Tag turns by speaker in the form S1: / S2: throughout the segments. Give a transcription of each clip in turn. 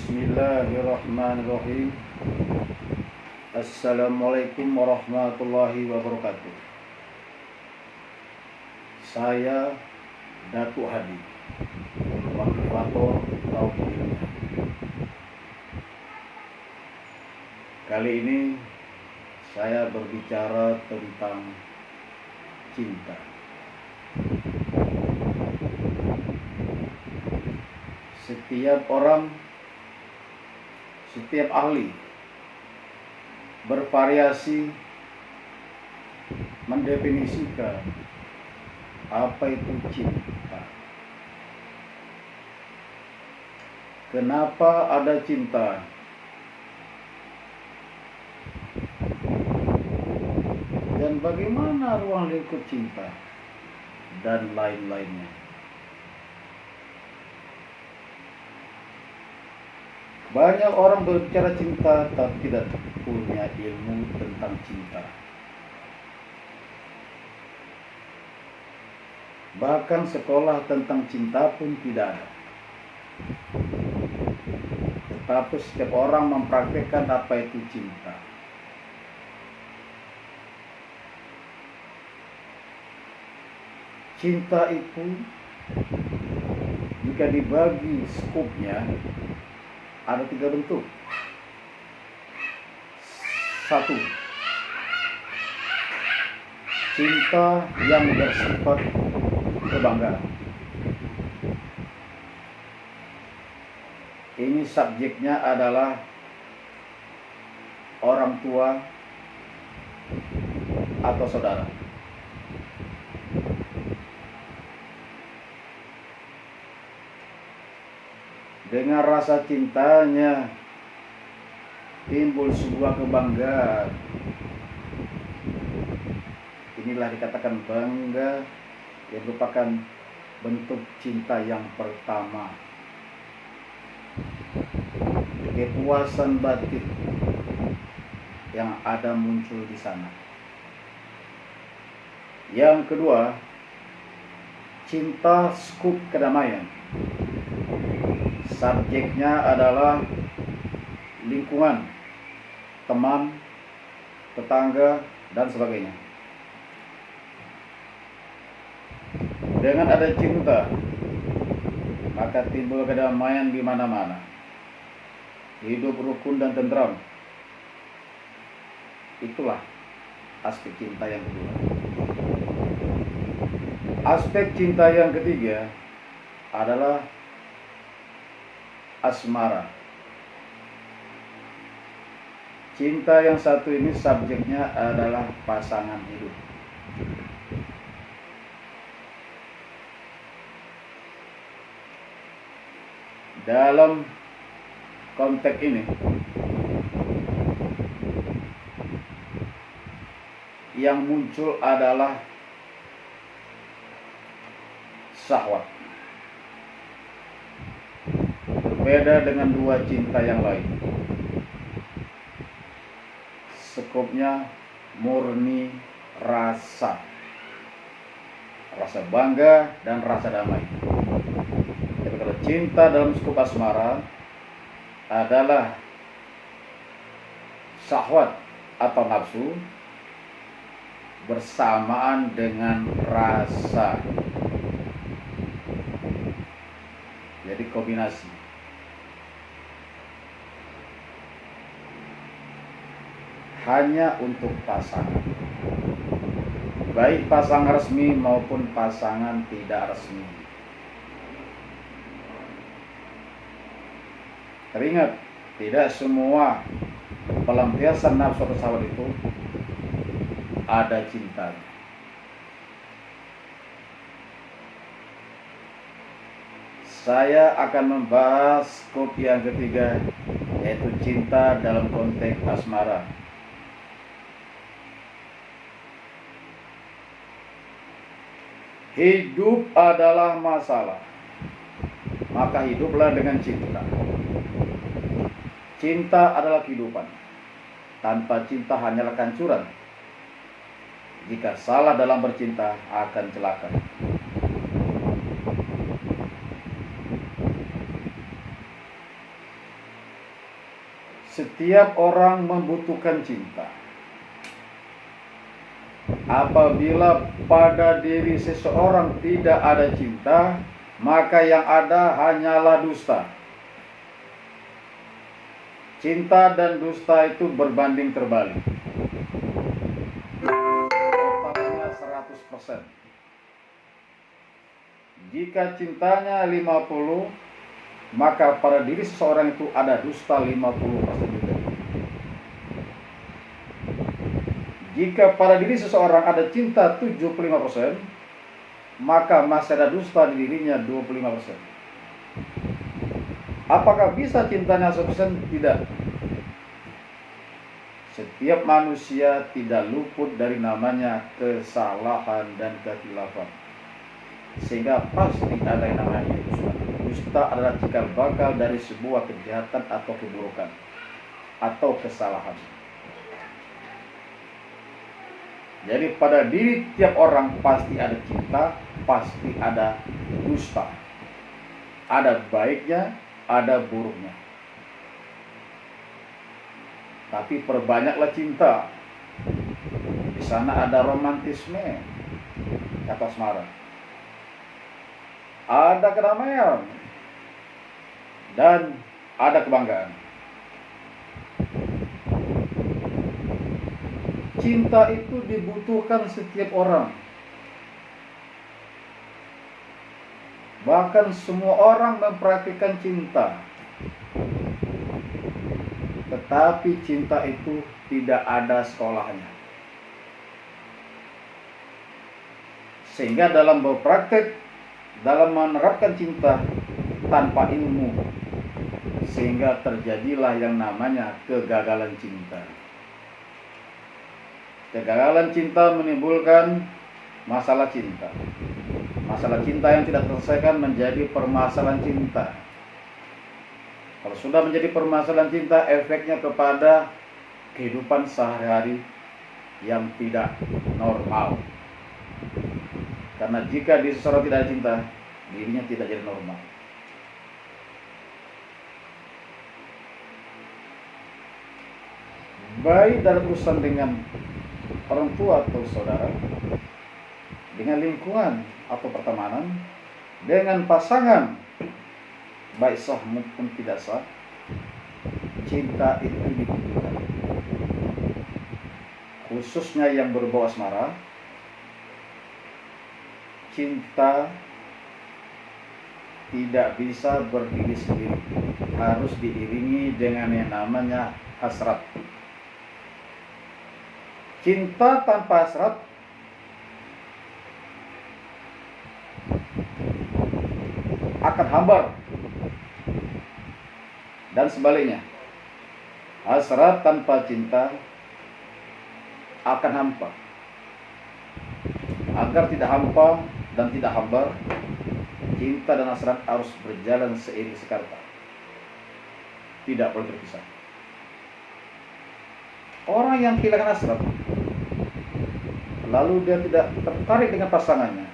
S1: Bismillahirrahmanirrahim. Assalamualaikum warahmatullahi wabarakatuh. Saya Datuk Hadi, motivator kaum ilmiah. Kali ini saya berbicara tentang cinta. Setiap orang, setiap ahli bervariasi mendefinisikan apa itu cinta. Kenapa ada cinta? Dan bagaimana ruang lingkup cinta? Dan lain-lainnya. Banyak orang berbicara cinta tapi tidak punya ilmu tentang cinta. Bahkan sekolah tentang cinta pun tidak ada. Tetapi setiap orang mempraktikkan apa itu cinta. Cinta itu jika dibagi skupnya ada 3 bentuk. 1. Cinta yang bersifat kebanggaan. Ini subjeknya adalah orang tua atau saudara. Dengan rasa cintanya timbul sebuah kebanggaan. Inilah dikatakan bangga, yang merupakan bentuk cinta yang pertama. Kepuasan batin yang ada muncul di sana. Yang kedua, cinta skup kedamaian. Subjeknya adalah lingkungan, teman, tetangga, dan sebagainya. Dengan ada cinta, maka timbul kedamaian di mana-mana. Hidup rukun dan tentram. Itulah aspek cinta yang kedua. Aspek cinta yang ketiga adalah asmara. Cinta yang satu ini subjeknya adalah pasangan hidup. Dalam konteks ini, yang muncul adalah syahwat. Berbeda dengan 2 cinta yang lain. Skopnya murni rasa bangga dan rasa damai. Tapi kalau cinta dalam skop asmara adalah syahwat atau nafsu bersamaan dengan rasa. Jadi kombinasi. Hanya untuk pasangan, baik pasangan resmi maupun pasangan tidak resmi. Teringat, tidak semua pelampiasan nafsu atau syahwat itu ada cinta. Saya akan membahas skop yang ketiga, yaitu cinta dalam konteks asmara. Hidup adalah masalah, maka hiduplah dengan cinta. Cinta adalah kehidupan. Tanpa cinta hanyalah kehancuran. Jika salah dalam bercinta akan celaka. Setiap orang membutuhkan cinta. Apabila pada diri seseorang tidak ada cinta, maka yang ada hanyalah dusta. Cinta dan dusta itu berbanding terbalik. Totalnya 100%. Jika cintanya 50, maka pada diri seseorang itu ada dusta 50% juga. Jika pada diri seseorang ada cinta 75%, maka masih ada dusta di dirinya 25%. Apakah bisa cintanya 100%? Tidak. Setiap manusia tidak luput dari namanya kesalahan dan kekhilafan. Sehingga pasti ada yang namanya dusta. Dusta adalah cikal bakal dari sebuah kejahatan atau keburukan atau kesalahan. Jadi pada diri tiap orang pasti ada cinta, pasti ada dusta. Ada baiknya, ada buruknya. Tapi perbanyaklah cinta. Di sana ada romantisme, kata asmara. Ada kedamaian dan ada kebanggaan. Cinta itu dibutuhkan setiap orang. Bahkan semua orang mempraktikkan cinta. Tetapi cinta itu tidak ada sekolahnya. Sehingga dalam berpraktek, dalam menerapkan cinta tanpa ilmu, sehingga terjadilah yang namanya kegagalan cinta. Kegagalan cinta menimbulkan masalah cinta. Masalah cinta yang tidak terselesaikan menjadi permasalahan cinta. Kalau sudah menjadi permasalahan cinta, efeknya kepada kehidupan sehari-hari yang tidak normal. Karena jika di seseorang tidak ada cinta, dirinya tidak jadi normal. Baik dalam urusan dengan orang tua atau saudara, dengan lingkungan atau pertemanan, dengan pasangan, baik sah maupun tidak sah, cinta itu dibutuhkan. Khususnya yang berbau asmara, cinta tidak bisa berdiri sendiri, harus diiringi dengan yang namanya hasrat. Cinta tanpa hasrat akan hambar, dan sebaliknya, hasrat tanpa cinta akan hampa. Agar tidak hampa dan tidak hambar, cinta dan hasrat harus berjalan seiring sekata, tidak boleh berpisah. Orang yang kehilangan hasrat, lalu dia tidak tertarik dengan pasangannya,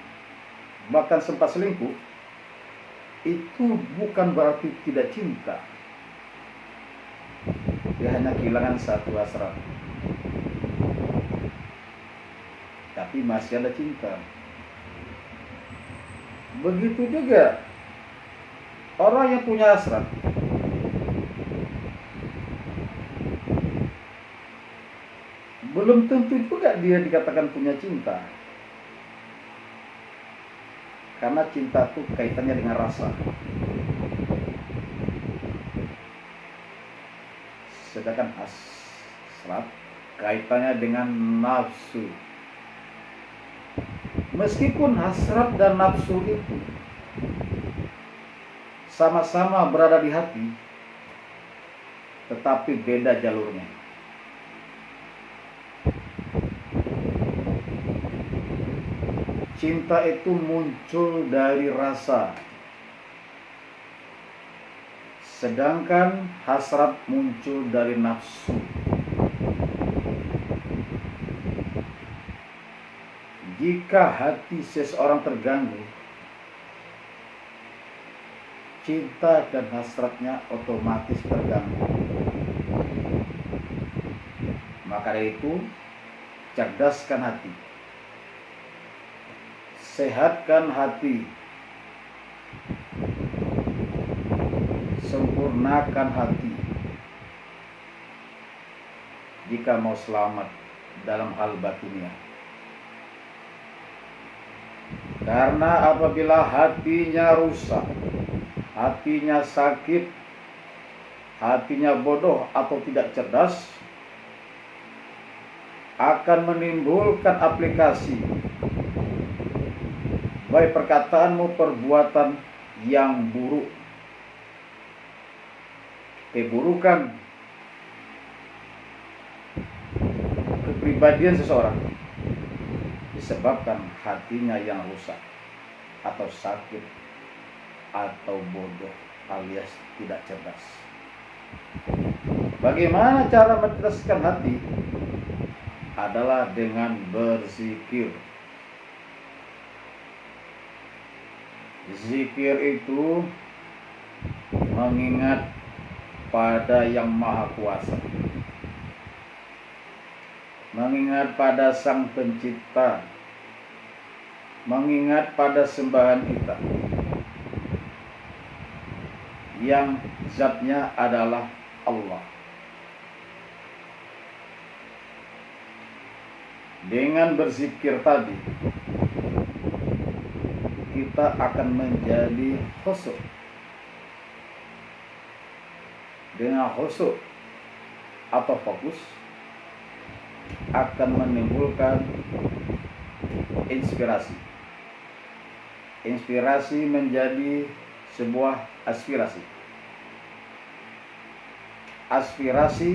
S1: bahkan sempat selingkuh, itu bukan berarti tidak cinta. Dia hanya kehilangan satu hasrat, tapi masih ada cinta. Begitu juga orang yang punya hasrat, belum tentu juga dia dikatakan punya cinta. Karena cinta itu kaitannya dengan rasa. Sedangkan hasrat kaitannya dengan nafsu. Meskipun hasrat dan nafsu itu sama-sama berada di hati, tetapi beda jalurnya. Cinta itu muncul dari rasa, sedangkan hasrat muncul dari nafsu. Jika hati seseorang terganggu, cinta dan hasratnya otomatis terganggu. Maka dari itu, cerdaskan hati, sehatkan hati, sempurnakan hati jika mau selamat dalam hal batinnya. Karena apabila hatinya rusak, hatinya sakit, hatinya bodoh atau tidak cerdas, akan menimbulkan aplikasi baik perkataan maupun perbuatan yang buruk. Keburukan kepribadian seseorang disebabkan hatinya yang rusak atau sakit atau bodoh alias tidak cerdas. Bagaimana cara mencerdaskan hati? Adalah dengan berzikir. Zikir itu mengingat pada Yang Maha Kuasa, mengingat pada Sang Pencipta, mengingat pada sembahan kita yang zatnya adalah Allah. Dengan berzikir tadi, kita akan menjadi khusyuk. Dengan khusyuk atau fokus akan menimbulkan inspirasi. Inspirasi menjadi sebuah aspirasi. Aspirasi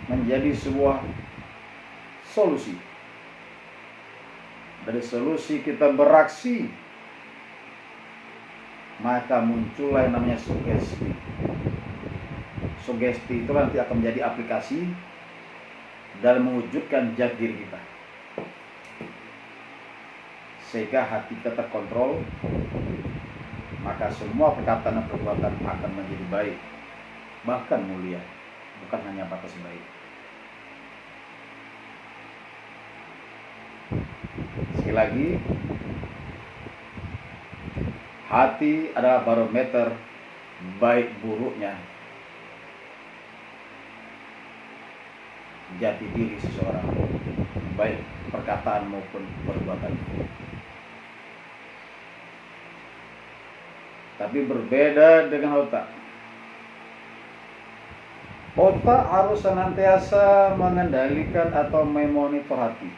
S1: menjadi sebuah solusi. Dari solusi kita beraksi, maka muncullah yang namanya sugesti. Sugesti itu nanti akan menjadi aplikasi dalam mewujudkan jati diri kita, sehingga hati kita terkontrol, maka semua perkataan dan perbuatan akan menjadi baik, bahkan mulia, bukan hanya batas baik. Sekali lagi, hati adalah barometer baik buruknya jati diri seseorang, baik perkataan maupun perbuatan. Tapi berbeda dengan otak. Otak harus senantiasa mengendalikan atau memonitor hati.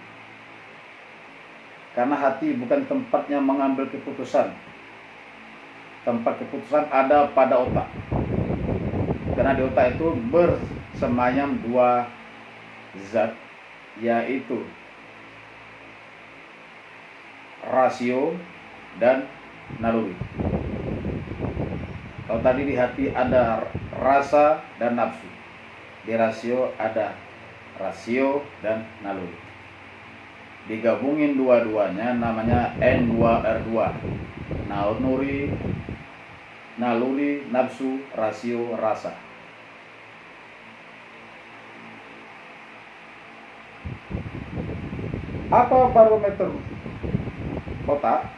S1: Karena hati bukan tempatnya mengambil keputusan. Tempat keputusan ada pada otak. Karena di otak itu bersemayam dua zat, yaitu rasio dan naluri. Kalau tadi di hati ada rasa dan nafsu, di rasio ada rasio dan naluri. Digabungin dua-duanya namanya N2R2. Naluri, nafsu, rasio, rasa. Apa barometer otak?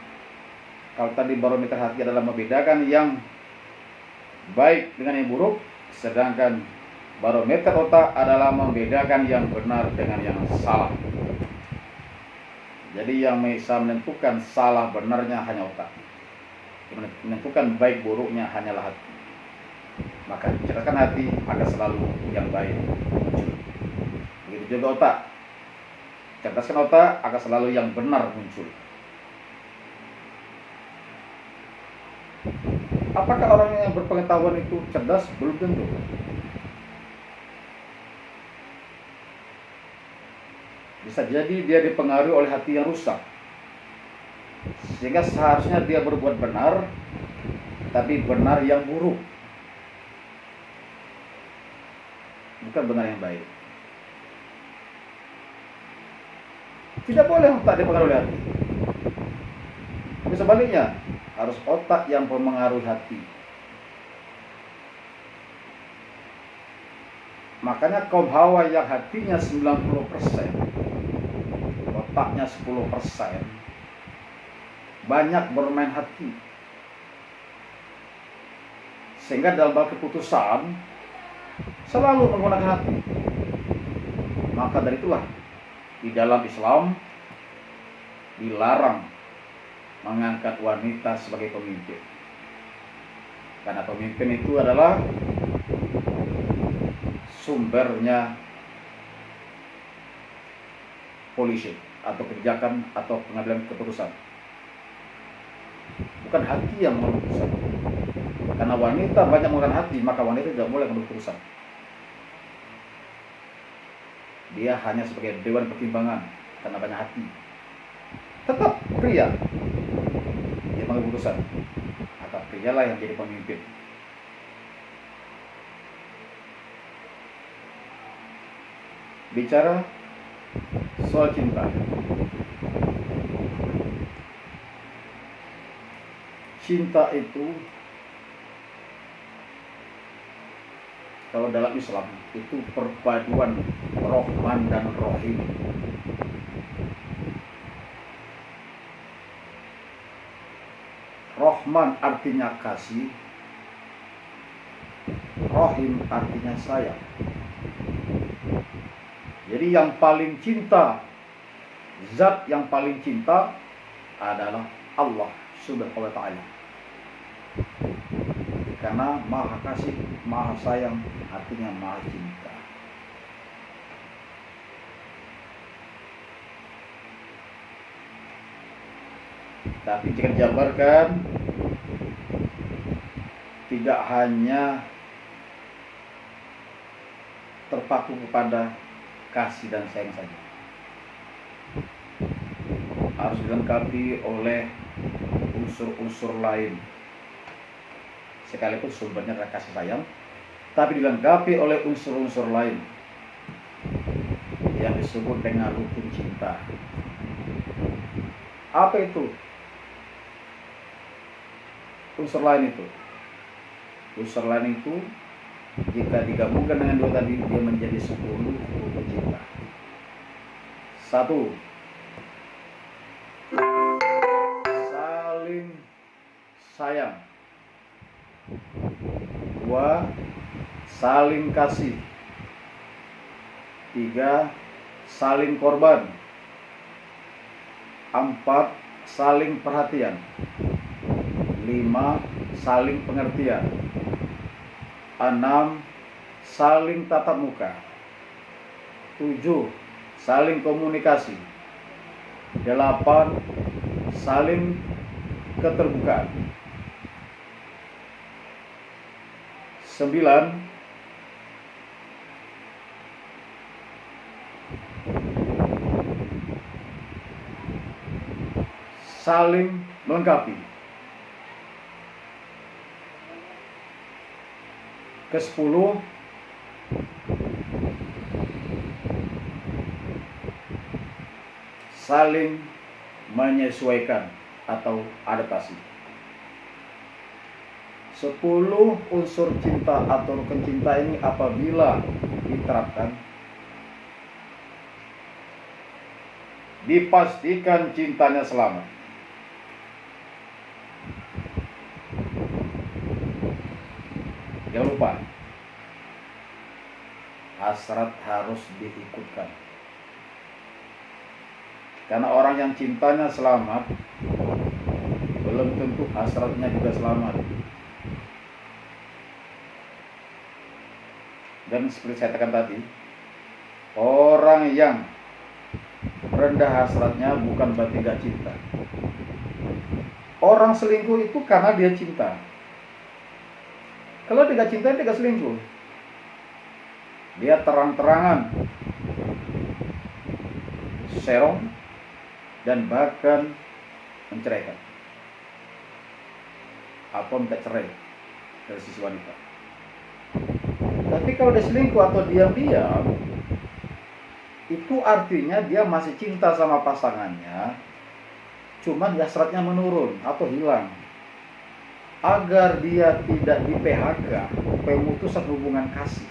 S1: Kalau tadi barometer hati adalah membedakan yang baik dengan yang buruk, sedangkan barometer otak adalah membedakan yang benar dengan yang salah. Jadi yang bisa menentukan salah benarnya hanya otak. Yang menentukan baik buruknya hanyalah hati. Maka cerdaskan hati akan selalu yang baik muncul. Begitu juga otak. Cerdaskan otak akan selalu yang benar muncul. Apakah orang yang berpengetahuan itu cerdas? Belum tentu. Bisa jadi dia dipengaruhi oleh hati yang rusak, sehingga seharusnya dia berbuat benar, tapi benar yang buruk, bukan benar yang baik. Tidak boleh otak dipengaruhi oleh hati. Tapi sebaliknya, harus otak yang mempengaruhi hati. Makanya kaum Hawa yang hatinya 90%, otaknya 10%, banyak bermain hati. Sehingga dalam hal keputusan selalu menggunakan hati. Maka dari itulah di dalam Islam dilarang mengangkat wanita sebagai pemimpin. Karena pemimpin itu adalah sumbernya polisi atau kebijakan atau pengambilan keputusan. Bukan hati yang mengambil keputusan. Karena wanita banyak menggunakan hati, maka wanita tidak boleh mengambil keputusan. Dia hanya sebagai dewan pertimbangan karena banyak hati. Tetap pria dia mengambil keputusan. Maka prialah yang jadi pemimpin. Bicara soal cinta. Cinta itu kalau dalam Islam itu perpaduan Rahman dan Rahim. Rahman artinya kasih, Rahim artinya sayang. Jadi yang paling cinta, zat yang paling cinta adalah Allah Subhanahu wa ta'ala. Karena maha kasih, maha sayang, artinya maha cinta. Tapi jika dijabarkan, tidak hanya terpaku kepada kasih dan sayang saja, harus dilengkapi oleh unsur-unsur lain. Sekalipun sumbernya adalah kasih sayang, tapi dilengkapi oleh unsur-unsur lain yang disebut dengan rukun cinta. Apa itu unsur lain itu? Unsur lain itu jika digabungkan dengan dua tadi, dia menjadi 10 rukun cinta. 1. Saling sayang. 2. Saling kasih. 3. Saling korban. 4. Saling perhatian. 5. Saling pengertian. 6. Saling tatap muka. 7. Saling komunikasi. 8. Saling keterbukaan. 9. Saling melengkapi. Ke-10. Saling menyesuaikan atau adaptasi. 10 unsur cinta atau rukun cinta ini apabila diterapkan, dipastikan cintanya selamat. Jangan lupa, hasrat harus diikutkan. Karena orang yang cintanya selamat, belum tentu hasratnya juga selamat. Dan seperti saya katakan tadi, orang yang rendah hasratnya bukan berarti gak cinta. Orang selingkuh itu karena dia cinta. Kalau dia gak cinta, dia gak selingkuh. Dia terang-terangan serong dan bahkan menceraikan atau minta cerai dari sisi wanita. Tapi kalau dia selingkuh atau diam-diam, itu artinya dia masih cinta sama pasangannya, cuman hasratnya menurun atau hilang. Agar dia tidak di PHK, pemutusan hubungan kasih,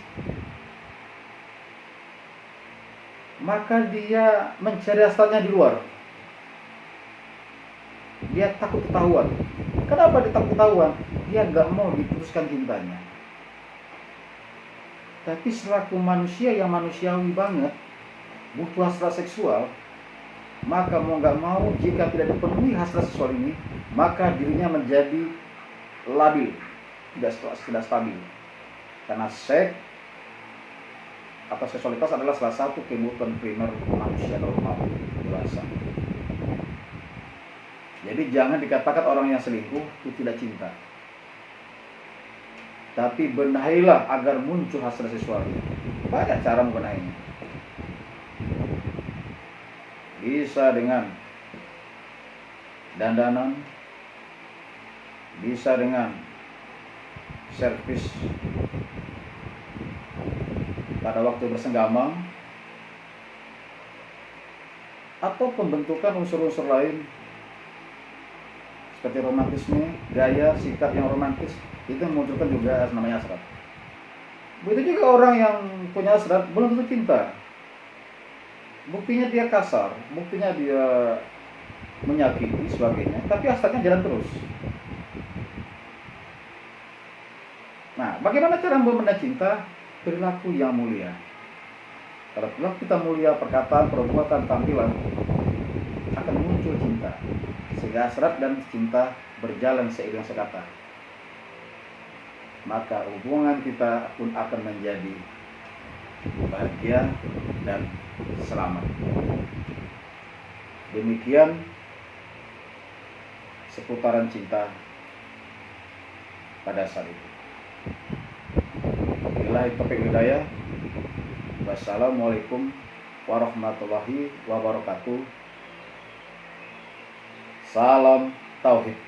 S1: maka dia mencari hasratnya di luar. Dia takut ketahuan. Kenapa dia takut ketahuan? Dia nggak mau diputuskan cintanya. Tapi selaku manusia yang manusiawi banget, butuh hasrat seksual, maka mau nggak mau jika tidak dipenuhi hasrat seksual ini, maka dirinya menjadi labil, tidak stabil. Karena seks atau seksualitas adalah salah satu kebutuhan primer manusia normal dewasa. Jadi jangan dikatakan orang yang selingkuh itu tidak cinta. Tapi benahilah agar muncul hasrat seksualnya. Banyak cara membenahinya. Bisa dengan dandanan, bisa dengan servis pada waktu bersenggama, atau pembentukan unsur-unsur lain seperti romantisme, gaya, sikap yang romantis, itu memunculkan juga namanya hasrat. Begitu juga orang yang punya hasrat belum tentu cinta. Buktinya dia kasar, buktinya dia menyakiti sebagainya, tapi hasratnya jalan terus. Nah, bagaimana cara membenahi cinta? Perilaku yang mulia. Kalau perilaku kita mulia, perkataan, perbuatan, tampilan, akan muncul cinta. Sehingga hasrat dan cinta berjalan seiring sekata. Maka hubungan kita pun akan menjadi bahagia dan selamat. Demikian seputaran cinta pada saat itu. Billahi taufiq wal hidayah. Wassalamualaikum warahmatullahi wabarakatuh. Salam tauhid.